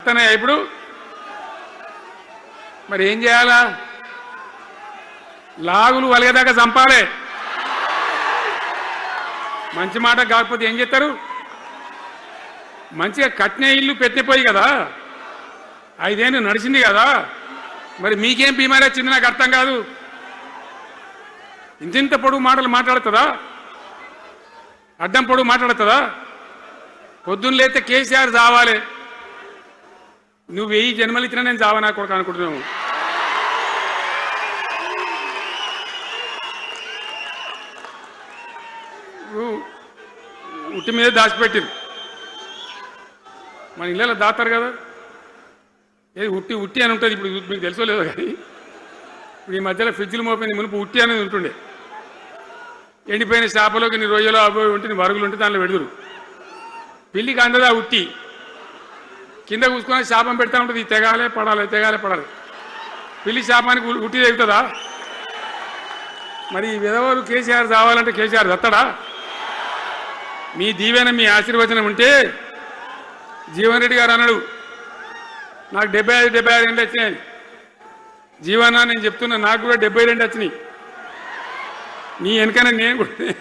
వస్తున్నాయా ఇప్పుడు? మరి ఏం చేయాలా? లాగులు వలిగేదాకా చంపాలే. మంచి మాట కాకపోతే ఏం చేస్తారు? మంచిగా కట్నే ఇల్లు పెట్టిపోయి కదా, 5 ఏళ్ళు నడిచింది కదా, మరి మీకేం బీమారీ వచ్చింది నాకు అర్థం కాదు. ఇంతింత పొడుగు మాటలు మాట్లాడుతుందా? అడ్డం పొడుగు మాట్లాడుతుందా? పొద్దున్న లేస్తే కేసీఆర్ చావాలి, నువ్వు 1000 జన్మలు ఇచ్చినా నేను చావనా కొడుకు అనుకుంటున్నావు. ఉట్టి మీద దాచిపెట్టిరు, మన ఇళ్ళలో దాతారు కదా, ఏది ఉట్టి ఉట్టి అని ఉంటుంది. ఇప్పుడు మీకు తెలుసో లేదో కానీ ఇప్పుడు ఈ మధ్యలో ఫ్రిడ్జ్లు మోపింది, మునుపు ఉట్టి అనేది ఉంటుండే. ఎండిపోయిన చేపలోకి నీ రొయ్యలో అబ్బాయి ఉంటే నీ వరుగులు ఉంటే దానిలో పెడుదురు. పిల్లికి అందదా ఉట్టి, కింద కూసుకొని శాపం పెడతా ఉంటుంది, తెగాలే పడాలి తెగాలే పడాలి. పిల్లి శాపానికి ఉట్టి తెగుతుందా? మరి ఈ విధవలు కేసీఆర్ చావాలంటే కేసీఆర్ దత్తడా? మీ దీవెన మీ ఆశీర్వచనం ఉంటే జీవన్ రెడ్డి గారు అన్నాడు, నాకు 75 ఏళ్ళు వచ్చినాయి. జీవనా నేను చెప్తున్నా, నాకు కూడా 72 వచ్చినాయి. నీ వెనకనే నేను కూడా